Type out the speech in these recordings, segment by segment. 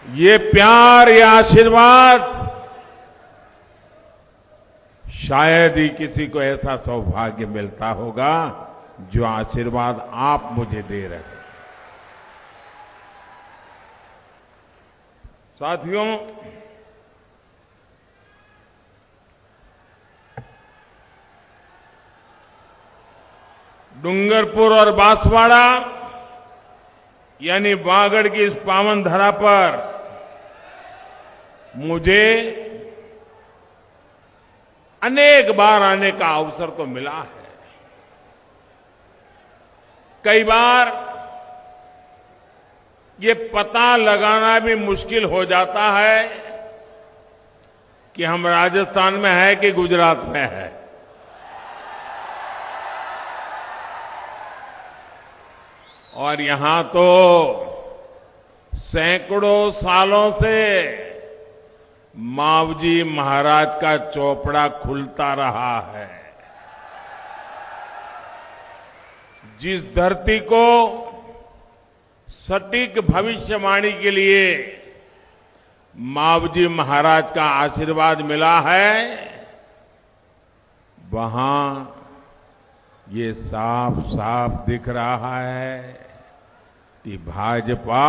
ये प्यार, ये आशीर्वाद शायद ही किसी को ऐसा सौभाग्य मिलता होगा जो आशीर्वाद आप मुझे दे रहे हैं। साथियों, डूंगरपुर और बांसवाड़ा यानी वागड़ की इस पावन धरा पर मुझे अनेक बार आने का अवसर तो मिला है। कई बार ये पता लगाना भी मुश्किल हो जाता है कि हम राजस्थान में हैं कि गुजरात में है। और यहां तो सैकड़ों सालों से मावजी महाराज का चौपड़ा खुलता रहा है। जिस धरती को सटीक भविष्यवाणी के लिए मावजी महाराज का आशीर्वाद मिला है, वहां ये साफ साफ दिख रहा है कि भाजपा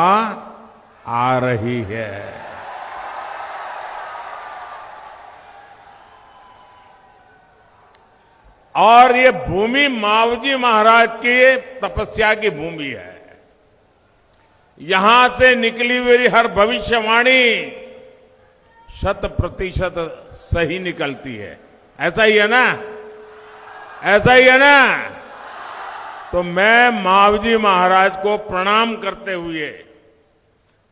आ रही है। और ये भूमि मावजी महाराज की तपस्या की भूमि है। यहां से निकली हुई हर भविष्यवाणी 100% सही निकलती है। ऐसा ही है ना? ऐसा ही है ना? तो मैं मावजी महाराज को प्रणाम करते हुए,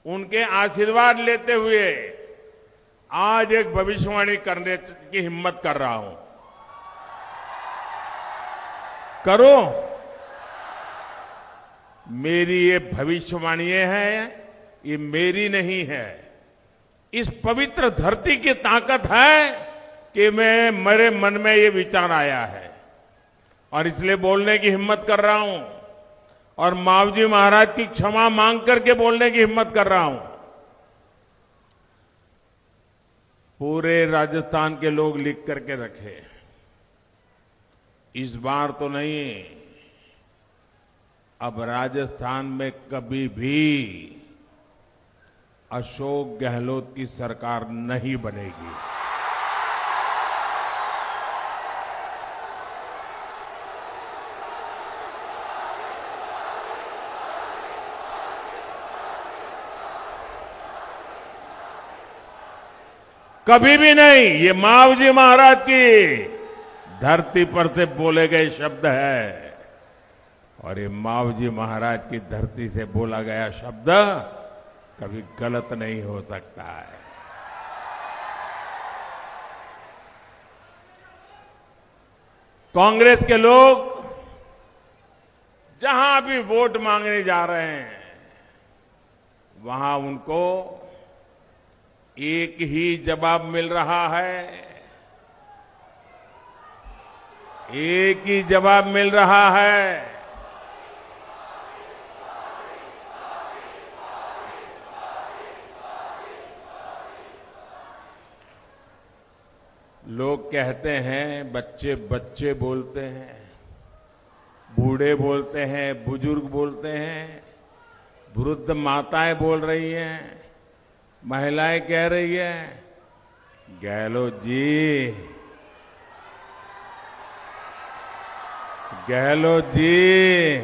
उनके आशीर्वाद लेते हुए आज एक भविष्यवाणी करने की हिम्मत कर रहा हूं। करो। मेरी ये भविष्यवाणी है, ये मेरी नहीं है। इस पवित्र धरती की ताकत है कि मेरे मन में ये विचार आया है और इसलिए बोलने की हिम्मत कर रहा हूं और मावजी महाराज की क्षमा मांग करके बोलने की हिम्मत कर रहा हूं। पूरे राजस्थान के लोग लिख करके रखे, इस बार तो नहीं, अब राजस्थान में कभी भी अशोक गहलोत की सरकार नहीं बनेगी। कभी भी नहीं। ये मावजी महाराज की धरती पर से बोले गए शब्द है और ये मावजी महाराज की धरती से बोला गया शब्द कभी गलत नहीं हो सकता है। कांग्रेस के लोग जहां भी वोट मांगने जा रहे हैं, वहां उनको एक ही जवाब मिल रहा है, एक ही जवाब मिल रहा है। लोग कहते हैं, बच्चे बच्चे बोलते हैं, बूढ़े बोलते हैं, बुजुर्ग बोलते हैं, वृद्ध माताएं बोल रही हैं, महिलाएं कह रही हैं, गहलोत जी, गहलोत जी,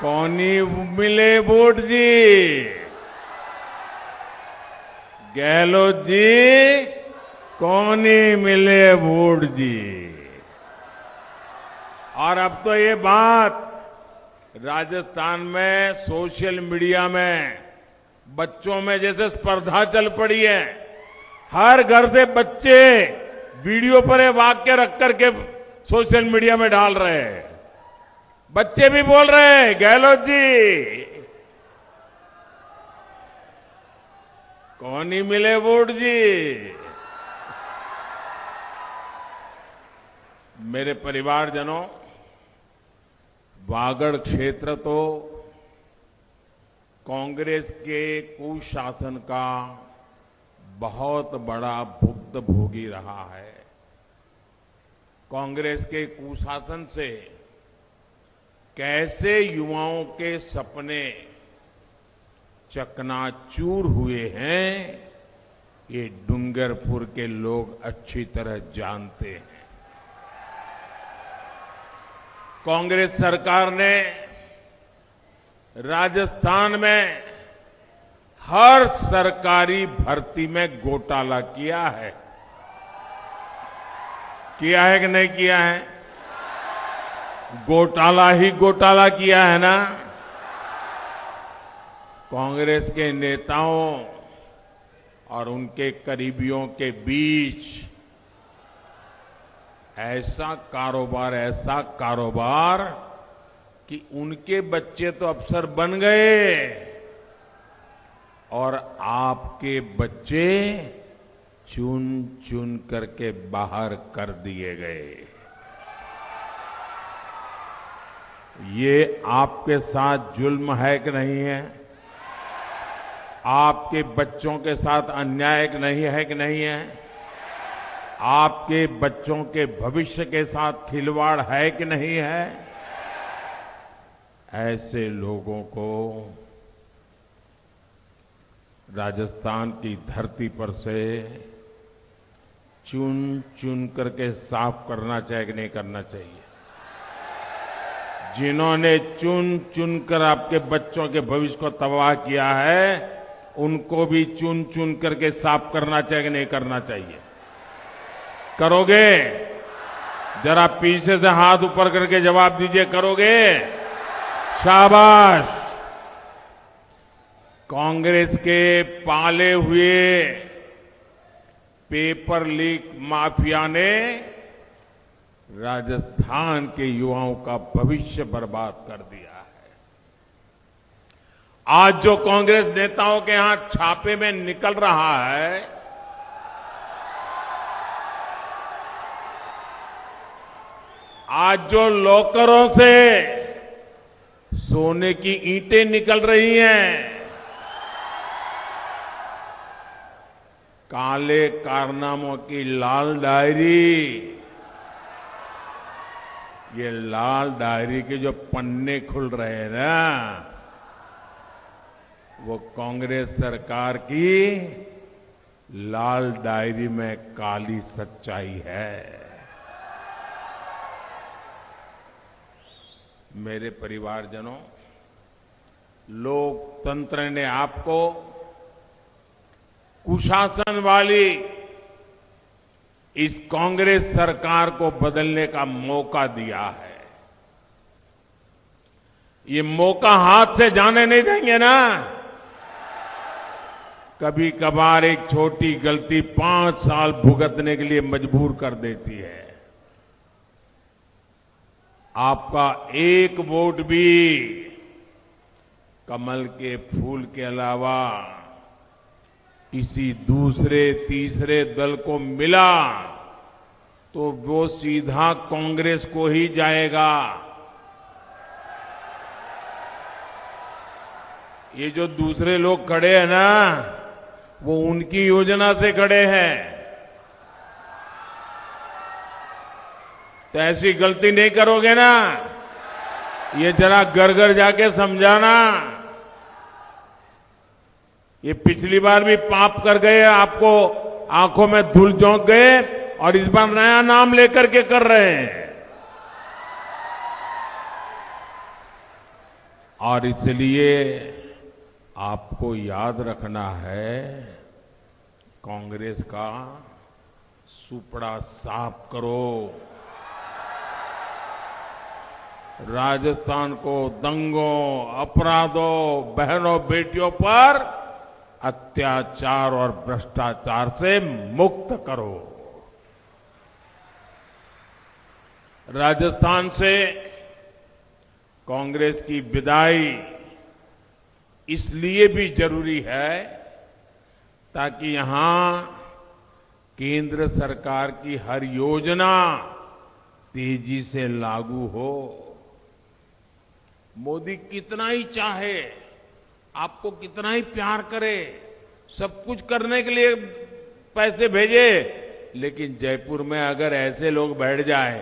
कौनी मिले वोट जी, गहलोत जी, कौनी मिले वोट जी। और अब तो ये बात राजस्थान में सोशल मीडिया में बच्चों में जैसे स्पर्धा चल पड़ी है। हर घर से बच्चे वीडियो पर ये वाक्य रख करके सोशल मीडिया में डाल रहे हैं। बच्चे भी बोल रहे हैं, गहलोत जी, कौन ही मिले वोट जी। मेरे परिवारजनों, वागड़ क्षेत्र तो कांग्रेस के कुशासन का बहुत बड़ा भुक्तभोगी रहा है। कांग्रेस के कुशासन से कैसे युवाओं के सपने चकनाचूर हुए हैं, ये डूंगरपुर के लोग अच्छी तरह जानते हैं। कांग्रेस सरकार ने राजस्थान में हर सरकारी भर्ती में घोटाला किया है कि नहीं किया है? घोटाला ही घोटाला किया है ना। कांग्रेस के नेताओं और उनके करीबियों के बीच ऐसा कारोबार कि उनके बच्चे तो अफसर बन गए और आपके बच्चे चुन चुन करके बाहर कर दिए गए। ये आपके साथ जुल्म है कि नहीं है? आपके बच्चों के साथ अन्याय नहीं है कि नहीं है? आपके बच्चों के भविष्य के साथ खिलवाड़ है कि नहीं है? ऐसे लोगों को राजस्थान की धरती पर से चुन चुन करके साफ करना चाहिए कि नहीं करना चाहिए? जिन्होंने चुन चुन कर आपके बच्चों के भविष्य को तबाह किया है, उनको भी चुन चुन करके साफ करना चाहिए कि नहीं करना चाहिए? करोगे? जरा पीछे से हाथ ऊपर करके जवाब दीजिए, करोगे? शाबाश। कांग्रेस के पाले हुए पेपर लीक माफिया ने राजस्थान के युवाओं का भविष्य बर्बाद कर दिया है। आज जो कांग्रेस नेताओं के यहां छापे में निकल रहा है, आज जो लॉकरों से सोने की ईंटें निकल रही हैं, काले कारनामों की लाल डायरी, ये लाल डायरी के जो पन्ने खुल रहे हैं ना, वो कांग्रेस सरकार की लाल डायरी में काली सच्चाई है। मेरे परिवारजनों, लोकतंत्र ने आपको कुशासन वाली इस कांग्रेस सरकार को बदलने का मौका दिया है। ये मौका हाथ से जाने नहीं देंगे ना। कभी कभार एक छोटी गलती 5 साल भुगतने के लिए मजबूर कर देती है। आपका एक वोट भी कमल के फूल के अलावा किसी दूसरे तीसरे दल को मिला तो वो सीधा कांग्रेस को ही जाएगा। ये जो दूसरे लोग खड़े हैं ना, वो उनकी योजना से खड़े हैं। तो ऐसी गलती नहीं करोगे ना। ये जरा घर घर जाके समझाना। ये पिछली बार भी पाप कर गए, आपको आंखों में धूल झोंक गए और इस बार नया नाम लेकर के कर रहे हैं। और इसलिए आपको याद रखना है, कांग्रेस का सुपड़ा साफ करो। राजस्थान को दंगों, अपराधों, बहनों बेटियों पर अत्याचार और भ्रष्टाचार से मुक्त करो। राजस्थान से कांग्रेस की विदाई इसलिए भी जरूरी है ताकि यहां केंद्र सरकार की हर योजना तेजी से लागू हो। मोदी कितना ही चाहे आपको कितना ही प्यार करे, सब कुछ करने के लिए पैसे भेजे, लेकिन जयपुर में अगर ऐसे लोग बैठ जाए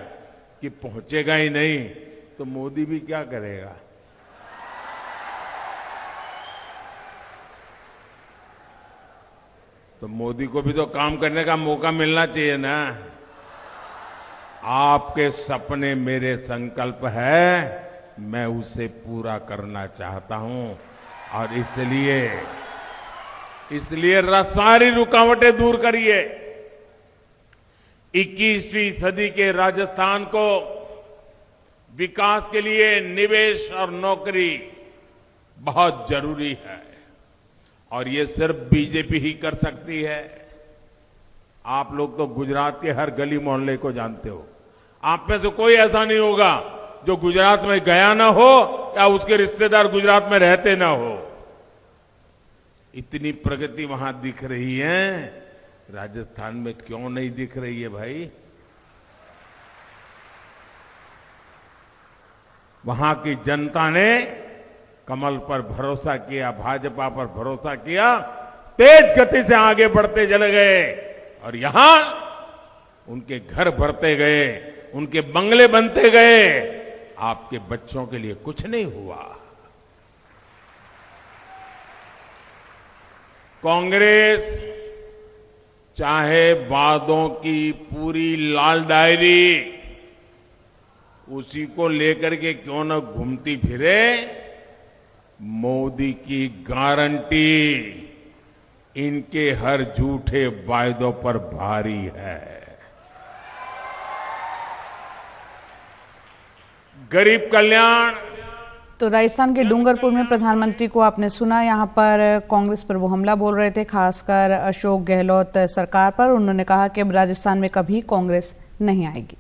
कि पहुंचेगा ही नहीं, तो मोदी भी क्या करेगा? तो मोदी को भी तो काम करने का मौका मिलना चाहिए ना। आपके सपने मेरे संकल्प है, मैं उसे पूरा करना चाहता हूं, और इसलिए सारी रुकावटें दूर करिए। 21वीं सदी के राजस्थान को विकास के लिए निवेश और नौकरी बहुत जरूरी है, और ये सिर्फ बीजेपी ही कर सकती है। आप लोग तो गुजरात के हर गली मोहल्ले को जानते हो। आप में से कोई ऐसा नहीं होगा जो गुजरात में गया ना हो या उसके रिश्तेदार गुजरात में रहते ना हो। इतनी प्रगति वहां दिख रही है, राजस्थान में क्यों नहीं दिख रही है भाई? वहां की जनता ने कमल पर भरोसा किया, भाजपा पर भरोसा किया, तेज गति से आगे बढ़ते चले गए, और यहां उनके घर भरते गए, उनके बंगले बनते गए। आपके बच्चों के लिए कुछ नहीं हुआ। कांग्रेस चाहे वादों की पूरी लाल डायरी उसी को लेकर के क्यों न घूमती फिरे, मोदी की गारंटी इनके हर झूठे वायदों पर भारी है। गरीब कल्याण। तो राजस्थान के डूंगरपुर में प्रधानमंत्री को आपने सुना, यहां पर कांग्रेस पर वो हमला बोल रहे थे, खासकर अशोक गहलोत सरकार पर। उन्होंने कहा कि अब राजस्थान में कभी कांग्रेस नहीं आएगी।